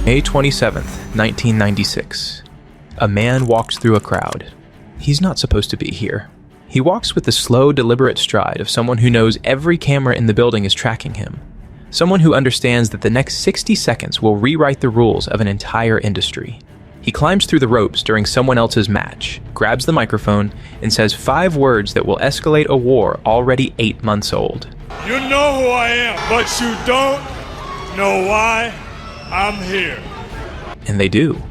May 27th, 1996. A man walks through a crowd. He's not supposed to be here. He walks with the slow, deliberate stride of someone who knows every camera in the building is tracking him. Someone who understands that the next 60 seconds will rewrite the rules of an entire industry. He climbs through the ropes during someone else's match, grabs the microphone, and says 5 words that will escalate a war already 8 months old. You know who I am, but you don't know why I'm here. And they do.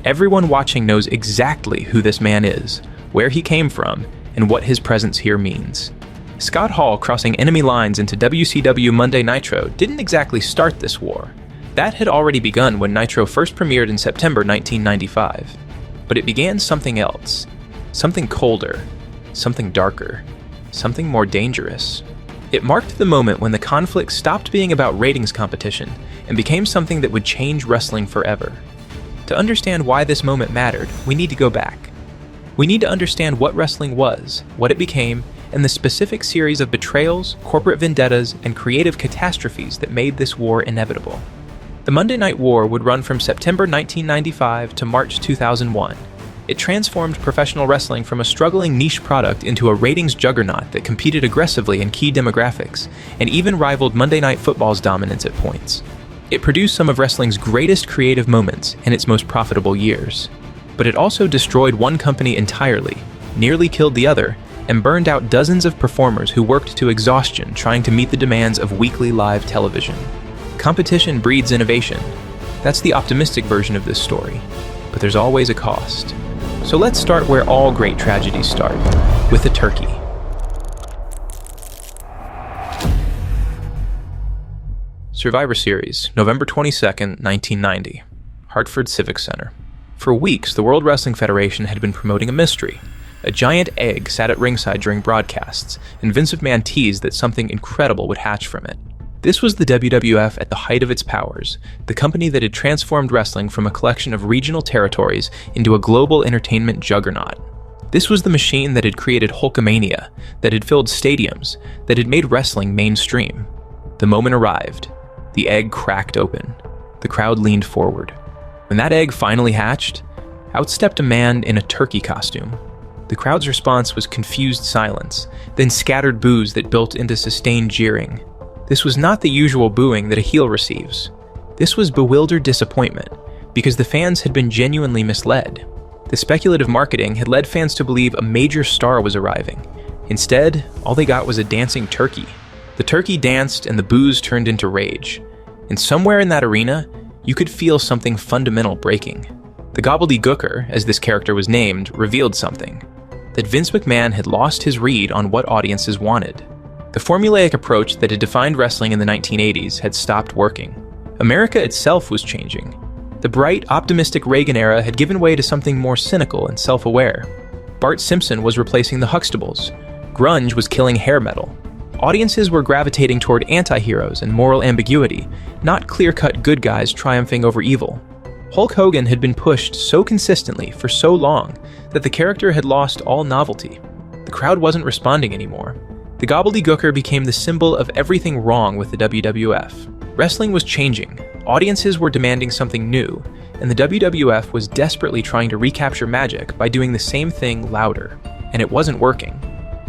Everyone watching knows exactly who this man is, where he came from, and what his presence here means. Scott Hall crossing enemy lines into WCW Monday Nitro didn't exactly start this war. That had already begun when Nitro first premiered in September 1995. But it began something else. Something colder. Something darker. Something more dangerous. It marked the moment when the conflict stopped being about ratings competition and became something that would change wrestling forever. To understand why this moment mattered, we need to go back. We need to understand what wrestling was, what it became, and the specific series of betrayals, corporate vendettas, and creative catastrophes that made this war inevitable. The Monday Night War would run from September 1995 to March 2001. It transformed professional wrestling from a struggling niche product into a ratings juggernaut that competed aggressively in key demographics, and even rivaled Monday Night Football's dominance at points. It produced some of wrestling's greatest creative moments in its most profitable years. But it also destroyed one company entirely, nearly killed the other, and burned out dozens of performers who worked to exhaustion trying to meet the demands of weekly live television. Competition breeds innovation. That's the optimistic version of this story. But there's always a cost. So let's start where all great tragedies start, with a turkey. Survivor Series, November 22nd, 1990. Hartford Civic Center. For weeks, the World Wrestling Federation had been promoting a mystery. A giant egg sat at ringside during broadcasts, and Vince McMahon teased that something incredible would hatch from it. This was the WWF at the height of its powers, the company that had transformed wrestling from a collection of regional territories into a global entertainment juggernaut. This was the machine that had created Hulkamania, that had filled stadiums, that had made wrestling mainstream. The moment arrived. The egg cracked open. The crowd leaned forward. When that egg finally hatched, out stepped a man in a turkey costume. The crowd's response was confused silence, then scattered boos that built into sustained jeering. This was not the usual booing that a heel receives. This was bewildered disappointment, because the fans had been genuinely misled. The speculative marketing had led fans to believe a major star was arriving. Instead, all they got was a dancing turkey. The turkey danced and the boos turned into rage. And somewhere in that arena, you could feel something fundamental breaking. The Gobbledy Gooker, as this character was named, revealed something. That Vince McMahon had lost his read on what audiences wanted. The formulaic approach that had defined wrestling in the 1980s had stopped working. America itself was changing. The bright, optimistic Reagan era had given way to something more cynical and self-aware. Bart Simpson was replacing the Huxtables. Grunge was killing hair metal. Audiences were gravitating toward anti-heroes and moral ambiguity, not clear-cut good guys triumphing over evil. Hulk Hogan had been pushed so consistently for so long that the character had lost all novelty. The crowd wasn't responding anymore. The Gobbledy Gooker became the symbol of everything wrong with the WWF. Wrestling was changing, audiences were demanding something new, and the WWF was desperately trying to recapture magic by doing the same thing louder. And it wasn't working.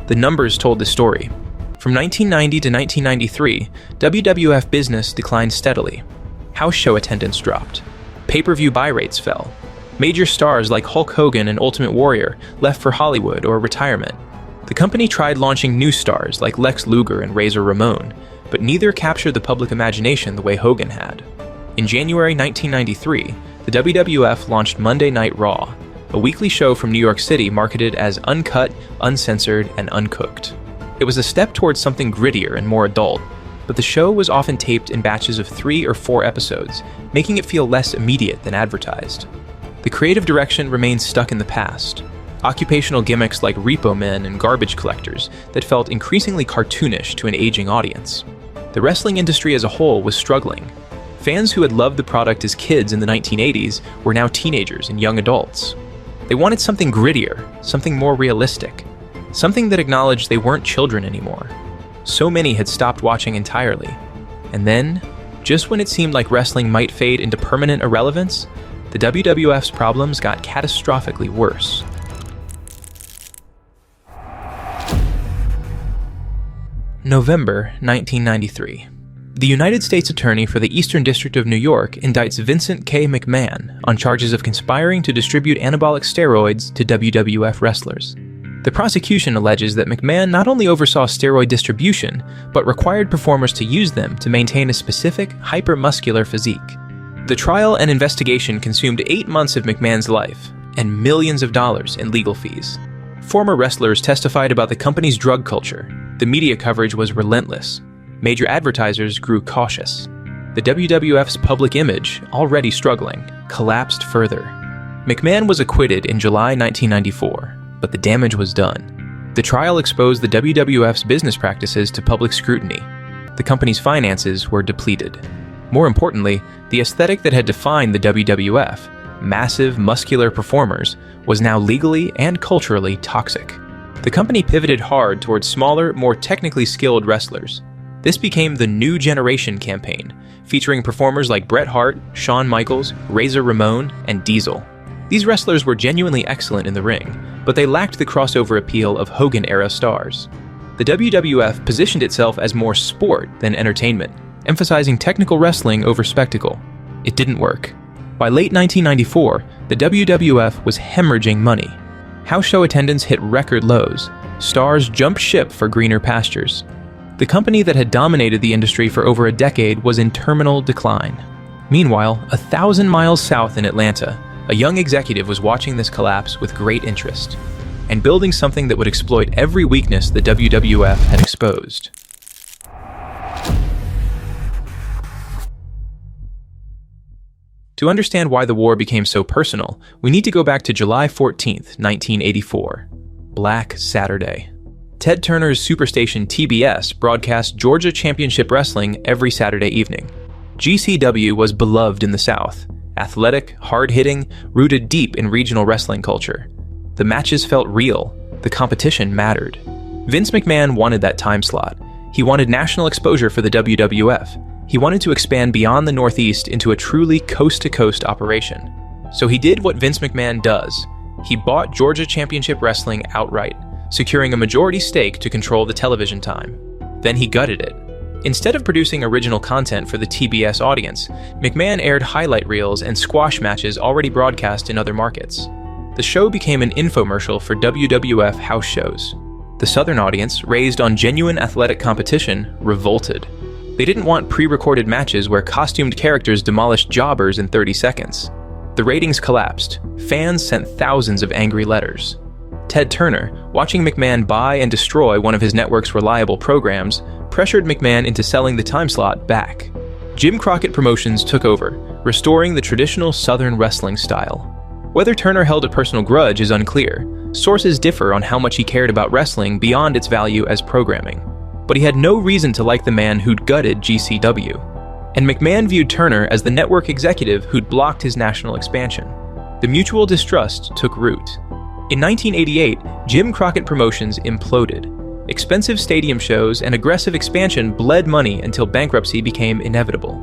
The numbers told the story. From 1990 to 1993, WWF business declined steadily. House show attendance dropped. Pay-per-view buy rates fell. Major stars like Hulk Hogan and Ultimate Warrior left for Hollywood or retirement. The company tried launching new stars like Lex Luger and Razor Ramon, but neither captured the public imagination the way Hogan had. In January 1993, the WWF launched Monday Night Raw, a weekly show from New York City marketed as uncut, uncensored, and uncooked. It was a step towards something grittier and more adult, but the show was often taped in batches of 3 or 4 episodes, making it feel less immediate than advertised. The creative direction remained stuck in the past. Occupational gimmicks like repo men and garbage collectors that felt increasingly cartoonish to an aging audience. The wrestling industry as a whole was struggling. Fans who had loved the product as kids in the 1980s were now teenagers and young adults. They wanted something grittier, something more realistic, something that acknowledged they weren't children anymore. So many had stopped watching entirely. And then, Just when it seemed like wrestling might fade into permanent irrelevance, the WWF's problems got catastrophically worse. November 1993. The United States Attorney for the Eastern District of New York indicts Vincent K. McMahon on charges of conspiring to distribute anabolic steroids to WWF wrestlers. The prosecution alleges that McMahon not only oversaw steroid distribution, but required performers to use them to maintain a specific, hypermuscular physique. The trial and investigation consumed 8 months of McMahon's life, and millions of dollars in legal fees. Former wrestlers testified about the company's drug culture. The media coverage was relentless. Major advertisers grew cautious. The WWF's public image, already struggling, collapsed further. McMahon was acquitted in July 1994. But the damage was done. The trial exposed the WWF's business practices to public scrutiny. The company's finances were depleted. More importantly, the aesthetic that had defined the WWF, massive, muscular performers, was now legally and culturally toxic. The company pivoted hard towards smaller, more technically skilled wrestlers. This became the New Generation campaign, featuring performers like Bret Hart, Shawn Michaels, Razor Ramon, and Diesel. These wrestlers were genuinely excellent in the ring, but they lacked the crossover appeal of Hogan-era stars. The WWF positioned itself as more sport than entertainment, emphasizing technical wrestling over spectacle. It didn't work. By late 1994, the WWF was hemorrhaging money. House show attendance hit record lows. Stars jumped ship for greener pastures. The company that had dominated the industry for over a decade was in terminal decline. Meanwhile, 1,000 miles south in Atlanta, a young executive was watching this collapse with great interest, and building something that would exploit every weakness the WWF had exposed. To understand why the war became so personal, we need to go back to July 14th, 1984, Black Saturday. Ted Turner's superstation TBS broadcast Georgia Championship Wrestling every Saturday evening. GCW was beloved in the South. Athletic, hard-hitting, rooted deep in regional wrestling culture. The matches felt real. The competition mattered. Vince McMahon wanted that time slot. He wanted national exposure for the WWF. He wanted to expand beyond the Northeast into a truly coast-to-coast operation. So he did what Vince McMahon does. He bought Georgia Championship Wrestling outright, securing a majority stake to control the television time. Then he gutted it. Instead of producing original content for the TBS audience, McMahon aired highlight reels and squash matches already broadcast in other markets. The show became an infomercial for WWF house shows. The Southern audience, raised on genuine athletic competition, revolted. They didn't want pre-recorded matches where costumed characters demolished jobbers in 30 seconds. The ratings collapsed. Fans sent thousands of angry letters. Ted Turner, watching McMahon buy and destroy one of his network's reliable programs, pressured McMahon into selling the time slot back. Jim Crockett Promotions took over, restoring the traditional Southern wrestling style. Whether Turner held a personal grudge is unclear. Sources differ on how much he cared about wrestling beyond its value as programming. But he had no reason to like the man who'd gutted GCW. And McMahon viewed Turner as the network executive who'd blocked his national expansion. The mutual distrust took root. In 1988, Jim Crockett Promotions imploded. Expensive stadium shows and aggressive expansion bled money until bankruptcy became inevitable.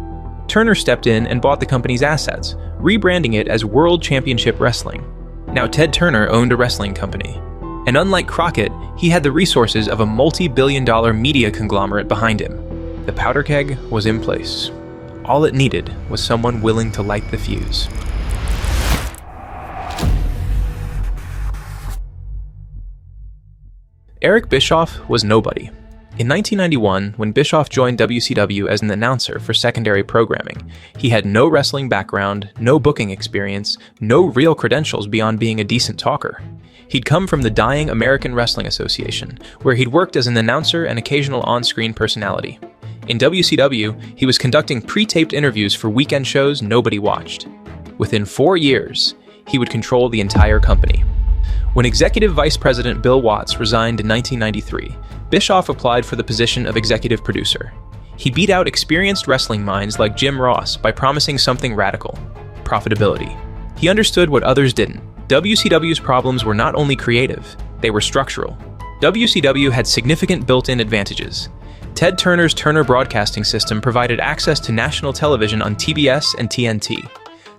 Turner stepped in and bought the company's assets, rebranding it as World Championship Wrestling. Now Ted Turner owned a wrestling company. And unlike Crockett, he had the resources of a multi-billion-dollar media conglomerate behind him. The powder keg was in place. All it needed was someone willing to light the fuse. Eric Bischoff was nobody. In 1991, when Bischoff joined WCW as an announcer for secondary programming, he had no wrestling background, no booking experience, no real credentials beyond being a decent talker. He'd come from the dying American Wrestling Association, where he'd worked as an announcer and occasional on-screen personality. In WCW, he was conducting pre-taped interviews for weekend shows nobody watched. Within 4 years, he would control the entire company. When Executive Vice President Bill Watts resigned in 1993, Bischoff applied for the position of executive producer. He beat out experienced wrestling minds like Jim Ross by promising something radical: profitability. He understood what others didn't. WCW's problems were not only creative, they were structural. WCW had significant built-in advantages. Ted Turner's Turner Broadcasting System provided access to national television on TBS and TNT.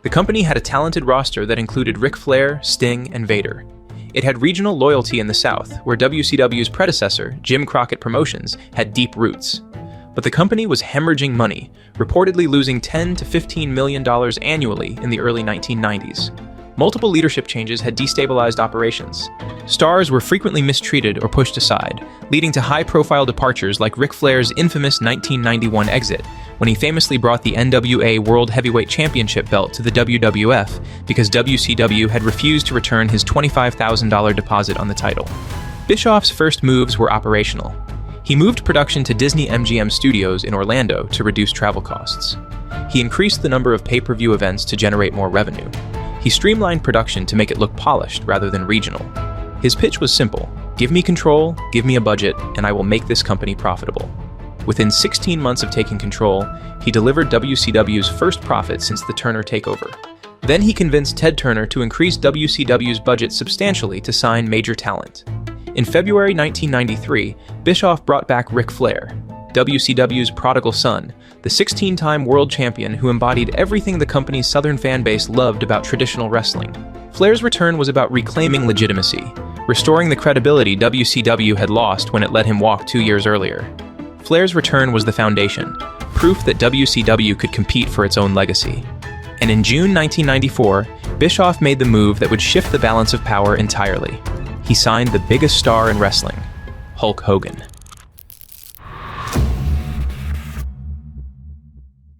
The company had a talented roster that included Ric Flair, Sting, and Vader. It had regional loyalty in the South, where WCW's predecessor, Jim Crockett Promotions, had deep roots. But the company was hemorrhaging money, reportedly losing $10 to $15 million annually in the early 1990s. Multiple leadership changes had destabilized operations. Stars were frequently mistreated or pushed aside, leading to high-profile departures like Ric Flair's infamous 1991 exit, when he famously brought the NWA World Heavyweight Championship belt to the WWF because WCW had refused to return his $25,000 deposit on the title. Bischoff's first moves were operational. He moved production to Disney MGM Studios in Orlando to reduce travel costs. He increased the number of pay-per-view events to generate more revenue. He streamlined production to make it look polished rather than regional. His pitch was simple: give me control, give me a budget, and I will make this company profitable. Within 16 months of taking control, he delivered WCW's first profit since the Turner takeover. Then he convinced Ted Turner to increase WCW's budget substantially to sign major talent. In February 1993, Bischoff brought back Ric Flair, WCW's prodigal son, the 16-time world champion who embodied everything the company's Southern fan base loved about traditional wrestling. Flair's return was about reclaiming legitimacy, restoring the credibility WCW had lost when it let him walk 2 years earlier. Flair's return was the foundation, proof that WCW could compete for its own legacy. And in June 1994, Bischoff made the move that would shift the balance of power entirely. He signed the biggest star in wrestling, Hulk Hogan.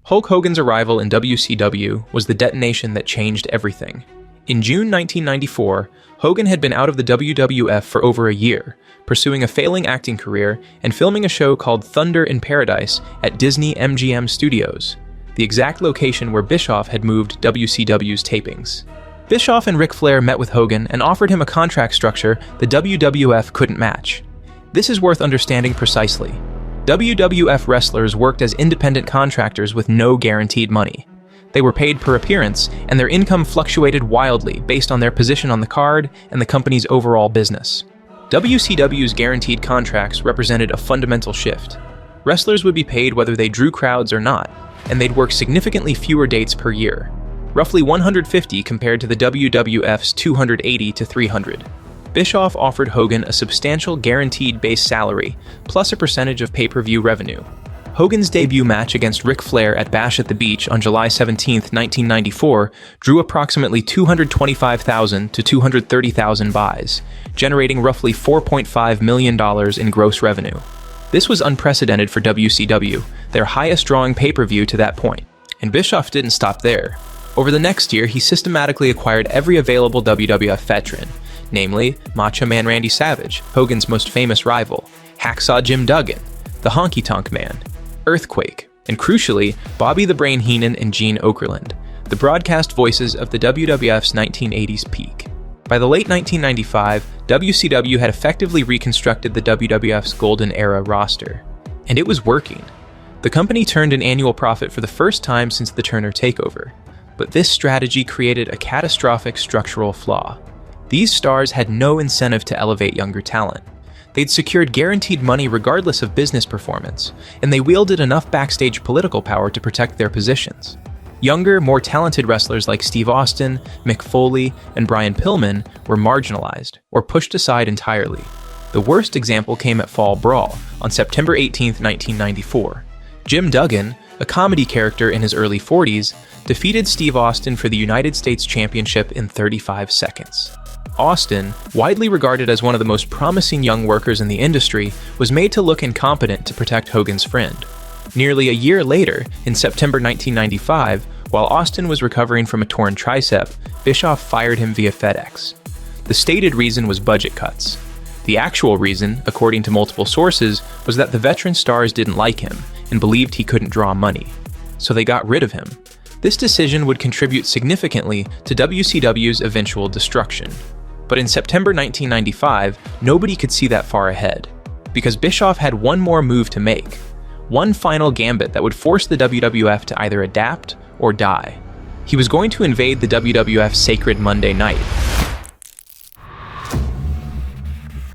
Hulk Hogan's arrival in WCW was the detonation that changed everything. In June 1994, Hogan had been out of the WWF for over a year, pursuing a failing acting career and filming a show called Thunder in Paradise at Disney MGM Studios, the exact location where Bischoff had moved WCW's tapings. Bischoff and Ric Flair met with Hogan and offered him a contract structure the WWF couldn't match. This is worth understanding precisely. WWF wrestlers worked as independent contractors with no guaranteed money. They were paid per appearance, and their income fluctuated wildly based on their position on the card and the company's overall business. WCW's guaranteed contracts represented a fundamental shift. Wrestlers would be paid whether they drew crowds or not, and they'd work significantly fewer dates per year, roughly 150 compared to the WWF's 280 to 300. Bischoff offered Hogan a substantial guaranteed base salary, plus a percentage of pay-per-view revenue. Hogan's debut match against Ric Flair at Bash at the Beach on July 17, 1994, drew approximately 225,000 to 230,000 buys, generating roughly $4.5 million in gross revenue. This was unprecedented for WCW, their highest drawing pay-per-view to that point. And Bischoff didn't stop there. Over the next year, he systematically acquired every available WWF veteran, namely Macho Man Randy Savage, Hogan's most famous rival, Hacksaw Jim Duggan, the Honky Tonk Man, Earthquake, and crucially, Bobby the Brain Heenan and Gene Okerlund, the broadcast voices of the WWF's 1980s peak. By the late 1995, WCW had effectively reconstructed the WWF's golden era roster. And it was working. The company turned an annual profit for the first time since the Turner takeover. But this strategy created a catastrophic structural flaw. These stars had no incentive to elevate younger talent. They'd secured guaranteed money regardless of business performance, and they wielded enough backstage political power to protect their positions. Younger, more talented wrestlers like Steve Austin, Mick Foley, and Brian Pillman were marginalized or pushed aside entirely. The worst example came at Fall Brawl on September 18, 1994. Jim Duggan, a comedy character in his early 40s, defeated Steve Austin for the United States Championship in 35 seconds. Austin, widely regarded as one of the most promising young workers in the industry, was made to look incompetent to protect Hogan's friend. Nearly a year later, in September 1995, while Austin was recovering from a torn tricep, Bischoff fired him via FedEx. The stated reason was budget cuts. The actual reason, according to multiple sources, was that the veteran stars didn't like him and believed he couldn't draw money. So they got rid of him. This decision would contribute significantly to WCW's eventual destruction. But in September 1995, nobody could see that far ahead, because Bischoff had one more move to make, one final gambit that would force the WWF to either adapt or die. He was going to invade the WWF's sacred Monday night.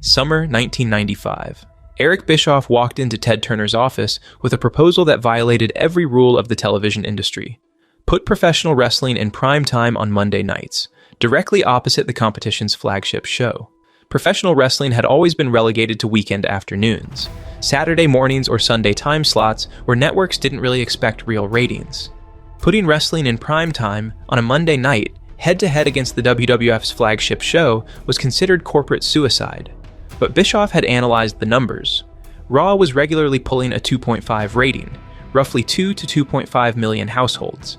Summer 1995. Eric Bischoff walked into Ted Turner's office with a proposal that violated every rule of the television industry. Put professional wrestling in prime time on Monday nights, directly opposite the competition's flagship show. Professional wrestling had always been relegated to weekend afternoons, Saturday mornings or Sunday time slots where networks didn't really expect real ratings. Putting wrestling in prime time on a Monday night, head-to-head against the WWF's flagship show, was considered corporate suicide. But Bischoff had analyzed the numbers. Raw was regularly pulling a 2.5 rating, roughly 2 to 2.5 million households.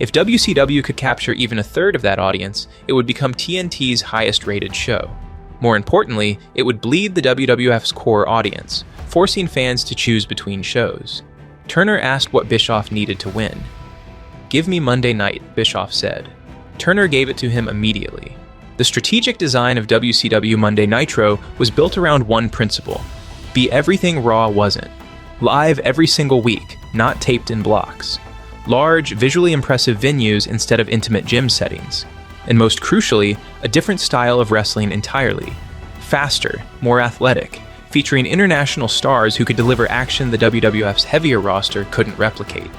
If WCW could capture even a third of that audience, it would become TNT's highest-rated show. More importantly, it would bleed the WWF's core audience, forcing fans to choose between shows. Turner asked what Bischoff needed to win. "Give me Monday night," Bischoff said. Turner gave it to him immediately. The strategic design of WCW Monday Nitro was built around one principle: be everything Raw wasn't. Live every single week, not taped in blocks. Large, visually impressive venues instead of intimate gym settings. And most crucially, a different style of wrestling entirely. Faster, more athletic, featuring international stars who could deliver action the WWF's heavier roster couldn't replicate.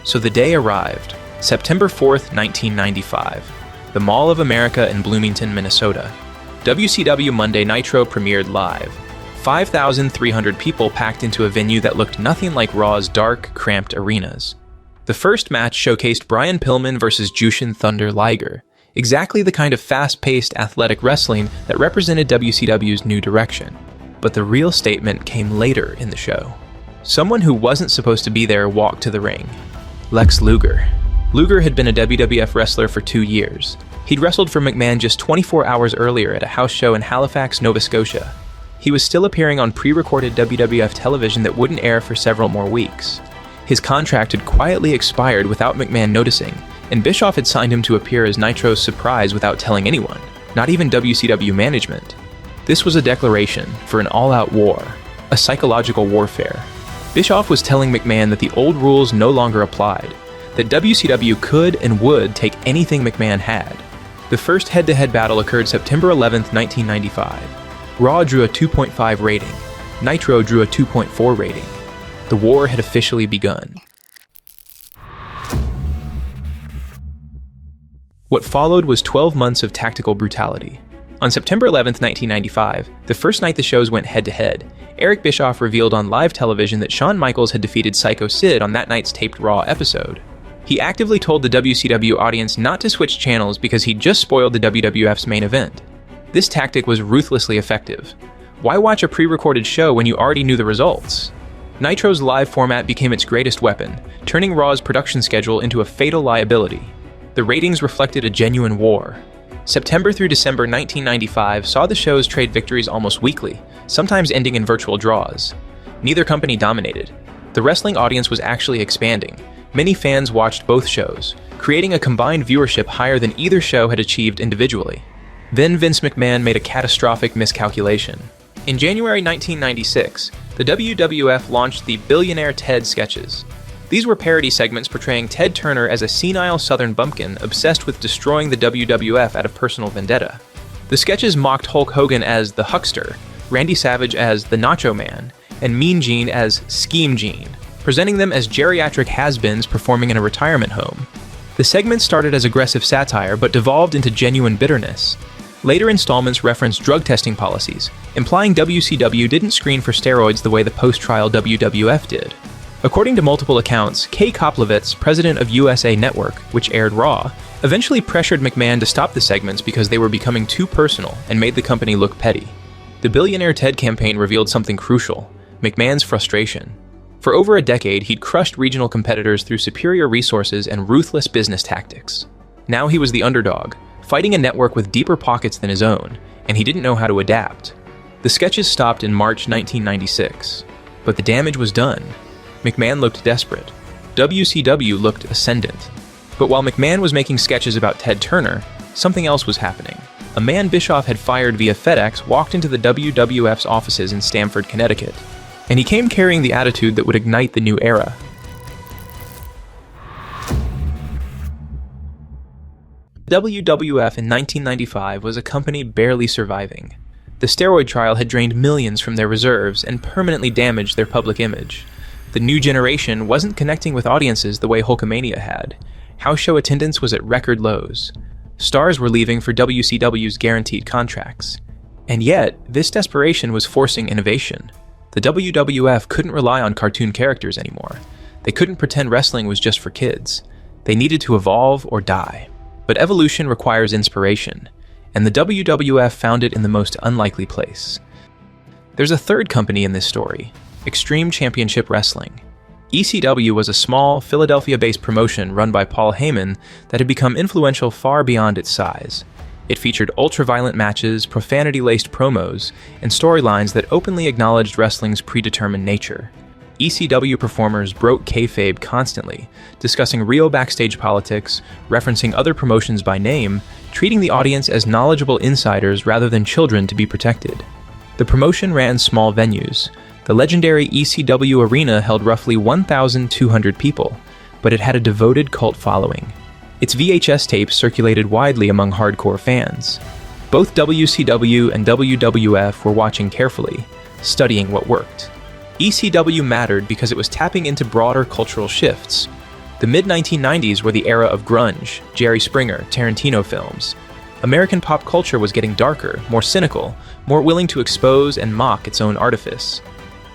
So the day arrived, September 4th, 1995. The Mall of America in Bloomington, Minnesota. WCW Monday Nitro premiered live. 5,300 people packed into a venue that looked nothing like Raw's dark, cramped arenas. The first match showcased Brian Pillman versus Jushin Thunder Liger, exactly the kind of fast-paced athletic wrestling that represented WCW's new direction. But the real statement came later in the show. Someone who wasn't supposed to be there walked to the ring. Lex Luger. Luger had been a WWF wrestler for 2 years. He'd wrestled for McMahon just 24 hours earlier at a house show in Halifax, Nova Scotia. He was still appearing on pre-recorded WWF television that wouldn't air for several more weeks. His contract had quietly expired without McMahon noticing, and Bischoff had signed him to appear as Nitro's surprise without telling anyone, not even WCW management. This was a declaration for an all-out war, a psychological warfare. Bischoff was telling McMahon that the old rules no longer applied, that WCW could and would take anything McMahon had. The first head-to-head battle occurred September 11th, 1995. Raw drew a 2.5 rating. Nitro drew a 2.4 rating. The war had officially begun. What followed was 12 months of tactical brutality. On September 11th, 1995, the first night the shows went head-to-head, Eric Bischoff revealed on live television that Shawn Michaels had defeated Psycho Sid on that night's taped Raw episode. He actively told the WCW audience not to switch channels because he'd just spoiled the WWF's main event. This tactic was ruthlessly effective. Why watch a pre-recorded show when you already knew the results? Nitro's live format became its greatest weapon, turning Raw's production schedule into a fatal liability. The ratings reflected a genuine war. September through December 1995 saw the shows trade victories almost weekly, sometimes ending in virtual draws. Neither company dominated. The wrestling audience was actually expanding. Many fans watched both shows, creating a combined viewership higher than either show had achieved individually. Then Vince McMahon made a catastrophic miscalculation. In January 1996, the WWF launched the Billionaire Ted sketches. These were parody segments portraying Ted Turner as a senile Southern bumpkin obsessed with destroying the WWF out of personal vendetta. The sketches mocked Hulk Hogan as the Huckster, Randy Savage as the Nacho Man, and Mean Gene as Scheme Gene, presenting them as geriatric has-beens performing in a retirement home. The segments started as aggressive satire but devolved into genuine bitterness. Later installments referenced drug testing policies, implying WCW didn't screen for steroids the way the post-trial WWF did. According to multiple accounts, Kay Koplevitz, president of USA Network, which aired Raw, eventually pressured McMahon to stop the segments because they were becoming too personal and made the company look petty. The Billionaire Ted campaign revealed something crucial: McMahon's frustration. For over a decade, he'd crushed regional competitors through superior resources and ruthless business tactics. Now he was the underdog, fighting a network with deeper pockets than his own, and he didn't know how to adapt. The sketches stopped in March 1996, but the damage was done. McMahon looked desperate. WCW looked ascendant. But while McMahon was making sketches about Ted Turner, something else was happening. A man Bischoff had fired via FedEx walked into the WWF's offices in Stamford, Connecticut, and he came carrying the attitude that would ignite the new era. WWF in 1995 was a company barely surviving. The steroid trial had drained millions from their reserves and permanently damaged their public image. The new generation wasn't connecting with audiences the way Hulkamania had. House show attendance was at record lows. Stars were leaving for WCW's guaranteed contracts. And yet, this desperation was forcing innovation. The WWF couldn't rely on cartoon characters anymore. They couldn't pretend wrestling was just for kids. They needed to evolve or die. But evolution requires inspiration, and the WWF found it in the most unlikely place. There's a third company in this story, Extreme Championship Wrestling. ECW was a small, Philadelphia-based promotion run by Paul Heyman that had become influential far beyond its size. It featured ultra-violent matches, profanity-laced promos, and storylines that openly acknowledged wrestling's predetermined nature. ECW performers broke kayfabe constantly, discussing real backstage politics, referencing other promotions by name, treating the audience as knowledgeable insiders rather than children to be protected. The promotion ran small venues. The legendary ECW Arena held roughly 1,200 people, but it had a devoted cult following. Its VHS tapes circulated widely among hardcore fans. Both WCW and WWF were watching carefully, studying what worked. ECW mattered because it was tapping into broader cultural shifts. The mid-1990s were the era of grunge, Jerry Springer, Tarantino films. American pop culture was getting darker, more cynical, more willing to expose and mock its own artifice.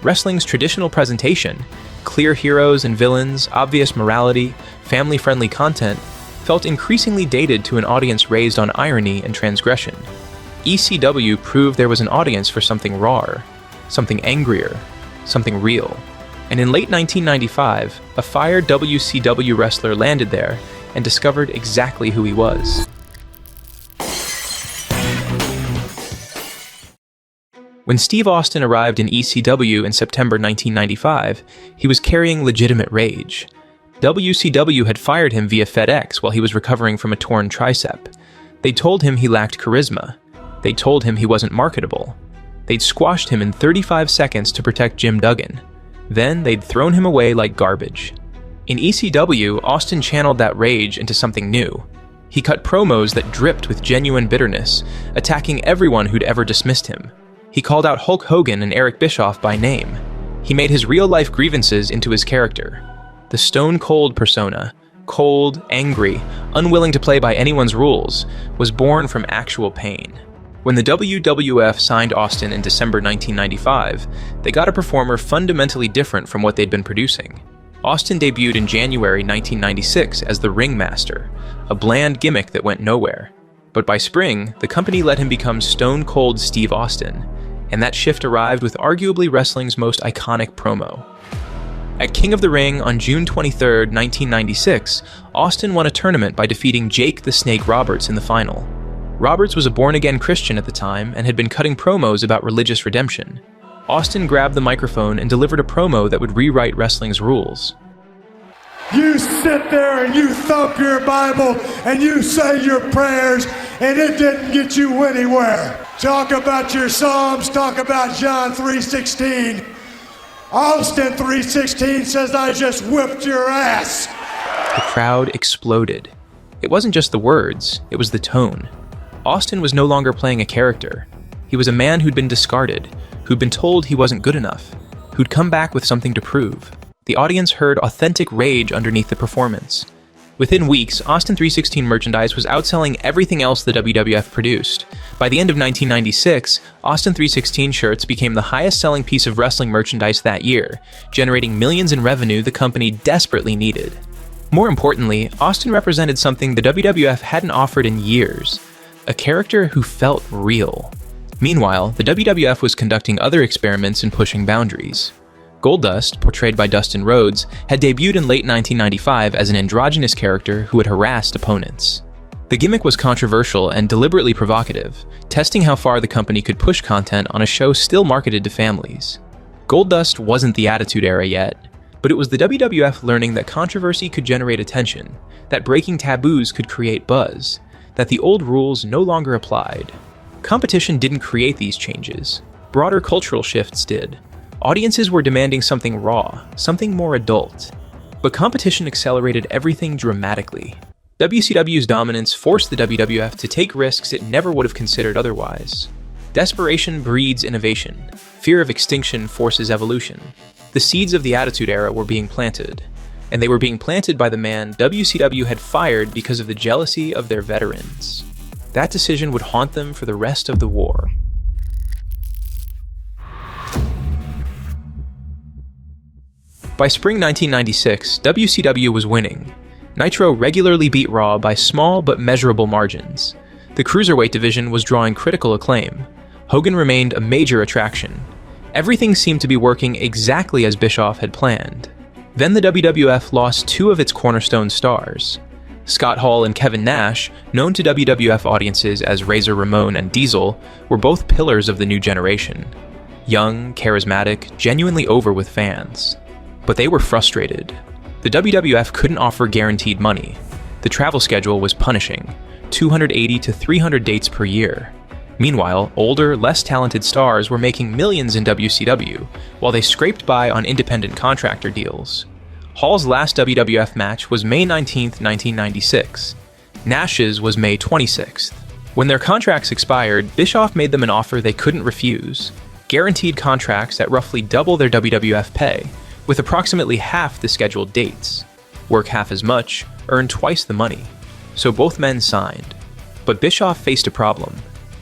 Wrestling's traditional presentation, clear heroes and villains, obvious morality, family-friendly content, felt increasingly dated to an audience raised on irony and transgression. ECW proved there was an audience for something rawer, something angrier, something real. And in late 1995, a fired WCW wrestler landed there and discovered exactly who he was. When Steve Austin arrived in ECW in September 1995, he was carrying legitimate rage. WCW had fired him via FedEx while he was recovering from a torn tricep. They told him he lacked charisma. They told him he wasn't marketable. They'd squashed him in 35 seconds to protect Jim Duggan. Then they'd thrown him away like garbage. In ECW, Austin channeled that rage into something new. He cut promos that dripped with genuine bitterness, attacking everyone who'd ever dismissed him. He called out Hulk Hogan and Eric Bischoff by name. He made his real-life grievances into his character. The stone-cold persona, cold, angry, unwilling to play by anyone's rules, was born from actual pain. When the WWF signed Austin in December 1995, they got a performer fundamentally different from what they'd been producing. Austin debuted in January 1996 as the Ringmaster, a bland gimmick that went nowhere. But by spring, the company let him become Stone Cold Steve Austin, and that shift arrived with arguably wrestling's most iconic promo. At King of the Ring on June 23, 1996, Austin won a tournament by defeating Jake the Snake Roberts in the final. Roberts was a born-again Christian at the time and had been cutting promos about religious redemption. Austin grabbed the microphone and delivered a promo that would rewrite wrestling's rules. You sit there and you thump your Bible and you say your prayers and it didn't get you anywhere. Talk about your Psalms, talk about John 3:16. Austin 3:16 says I just whipped your ass. The crowd exploded. It wasn't just the words, it was the tone. Austin was no longer playing a character. He was a man who'd been discarded, who'd been told he wasn't good enough, who'd come back with something to prove. The audience heard authentic rage underneath the performance. Within weeks, Austin 3:16 merchandise was outselling everything else the WWF produced. By the end of 1996, Austin 3:16 shirts became the highest-selling piece of wrestling merchandise that year, generating millions in revenue the company desperately needed. More importantly, Austin represented something the WWF hadn't offered in years, a character who felt real. Meanwhile, the WWF was conducting other experiments and pushing boundaries. Goldust, portrayed by Dustin Rhodes, had debuted in late 1995 as an androgynous character who had harassed opponents. The gimmick was controversial and deliberately provocative, testing how far the company could push content on a show still marketed to families. Goldust wasn't the Attitude Era yet, but it was the WWF learning that controversy could generate attention, that breaking taboos could create buzz, that the old rules no longer applied. Competition didn't create these changes. Broader cultural shifts did. Audiences were demanding something raw, something more adult. But competition accelerated everything dramatically. WCW's dominance forced the WWF to take risks it never would have considered otherwise. Desperation breeds innovation. Fear of extinction forces evolution. The seeds of the Attitude Era were being planted, and they were being planted by the man WCW had fired because of the jealousy of their veterans. That decision would haunt them for the rest of the war. By spring 1996, WCW was winning. Nitro regularly beat Raw by small but measurable margins. The Cruiserweight division was drawing critical acclaim. Hogan remained a major attraction. Everything seemed to be working exactly as Bischoff had planned. Then the WWF lost two of its cornerstone stars. Scott Hall and Kevin Nash, known to WWF audiences as Razor Ramon and Diesel, were both pillars of the new generation. Young, charismatic, genuinely over with fans. But they were frustrated. The WWF couldn't offer guaranteed money. The travel schedule was punishing, 280 to 300 dates per year. Meanwhile, older, less talented stars were making millions in WCW, while they scraped by on independent contractor deals. Hall's last WWF match was May 19, 1996. Nash's was May 26th. When their contracts expired, Bischoff made them an offer they couldn't refuse. Guaranteed contracts at roughly double their WWF pay, with approximately half the scheduled dates. Work half as much, earn twice the money. So both men signed. But Bischoff faced a problem.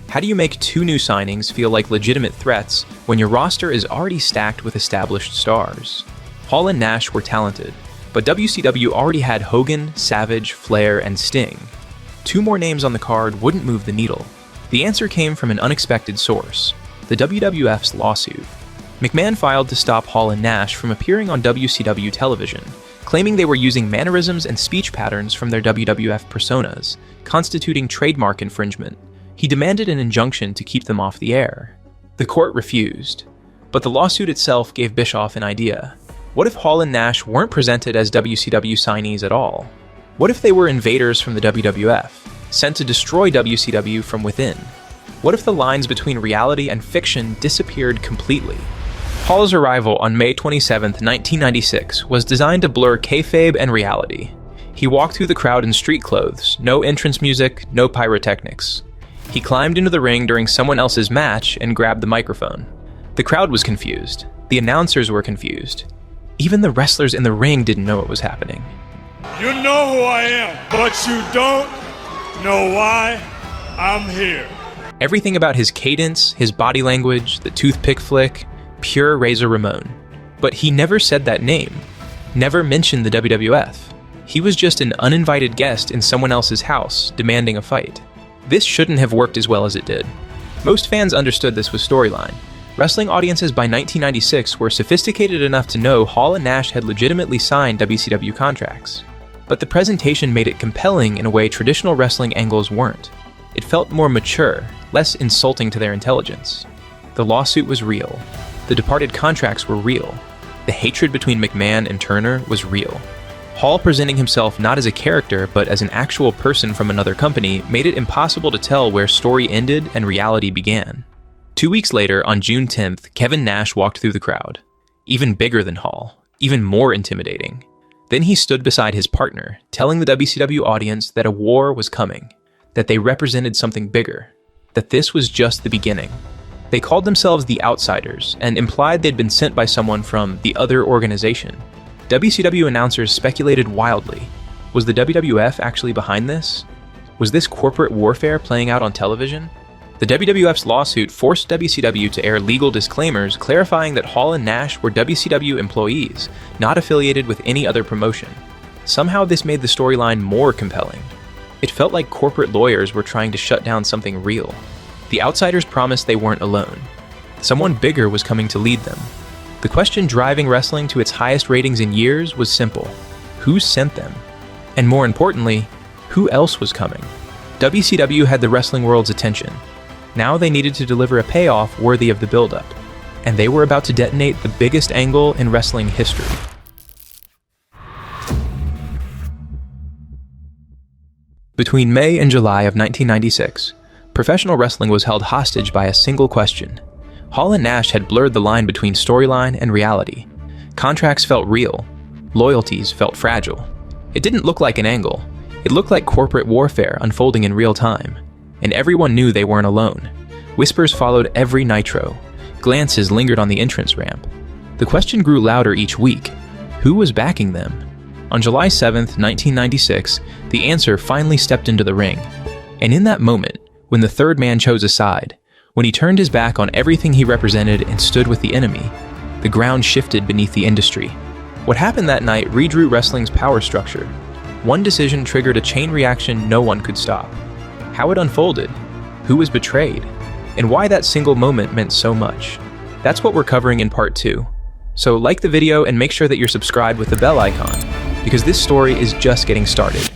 How do you make two new signings feel like legitimate threats when your roster is already stacked with established stars? Hall and Nash were talented, but WCW already had Hogan, Savage, Flair, and Sting. Two more names on the card wouldn't move the needle. The answer came from an unexpected source: the WWF's lawsuit. McMahon filed to stop Hall and Nash from appearing on WCW television, claiming they were using mannerisms and speech patterns from their WWF personas, constituting trademark infringement. He demanded an injunction to keep them off the air. The court refused, but the lawsuit itself gave Bischoff an idea. What if Hall and Nash weren't presented as WCW signees at all? What if they were invaders from the WWF, sent to destroy WCW from within? What if the lines between reality and fiction disappeared completely? Hall's arrival on May 27, 1996 was designed to blur kayfabe and reality. He walked through the crowd in street clothes, no entrance music, no pyrotechnics. He climbed into the ring during someone else's match and grabbed the microphone. The crowd was confused. The announcers were confused. Even the wrestlers in the ring didn't know what was happening. You know who I am, but you don't know why I'm here. Everything about his cadence, his body language, the toothpick flick, pure Razor Ramon. But he never said that name, never mentioned the WWF. He was just an uninvited guest in someone else's house, demanding a fight. This shouldn't have worked as well as it did. Most fans understood this was storyline. Wrestling audiences by 1996 were sophisticated enough to know Hall and Nash had legitimately signed WCW contracts. But the presentation made it compelling in a way traditional wrestling angles weren't. It felt more mature, less insulting to their intelligence. The lawsuit was real. The departed contracts were real. The hatred between McMahon and Turner was real. Hall presenting himself not as a character, but as an actual person from another company made it impossible to tell where story ended and reality began. 2 weeks later, on June 10th, Kevin Nash walked through the crowd. Even bigger than Hall, even more intimidating. Then he stood beside his partner, telling the WCW audience that a war was coming, that they represented something bigger, that this was just the beginning. They called themselves the Outsiders and implied they'd been sent by someone from the other organization. WCW announcers speculated wildly. Was the WWF actually behind this? Was this corporate warfare playing out on television? The WWF's lawsuit forced WCW to air legal disclaimers clarifying that Hall and Nash were WCW employees, not affiliated with any other promotion. Somehow this made the storyline more compelling. It felt like corporate lawyers were trying to shut down something real. The Outsiders promised they weren't alone. Someone bigger was coming to lead them. The question driving wrestling to its highest ratings in years was simple. Who sent them? And more importantly, who else was coming? WCW had the wrestling world's attention. Now they needed to deliver a payoff worthy of the build-up. And they were about to detonate the biggest angle in wrestling history. Between May and July of 1996, professional wrestling was held hostage by a single question. Hall and Nash had blurred the line between storyline and reality. Contracts felt real. Loyalties felt fragile. It didn't look like an angle. It looked like corporate warfare unfolding in real time. And everyone knew they weren't alone. Whispers followed every Nitro. Glances lingered on the entrance ramp. The question grew louder each week. Who was backing them? On July 7th, 1996, the answer finally stepped into the ring. And in that moment, when the third man chose a side, when he turned his back on everything he represented and stood with the enemy, the ground shifted beneath the industry. What happened that night redrew wrestling's power structure. One decision triggered a chain reaction no one could stop. How it unfolded, who was betrayed, and why that single moment meant so much. That's what we're covering in part 2. So like the video and make sure that you're subscribed with the bell icon, because this story is just getting started.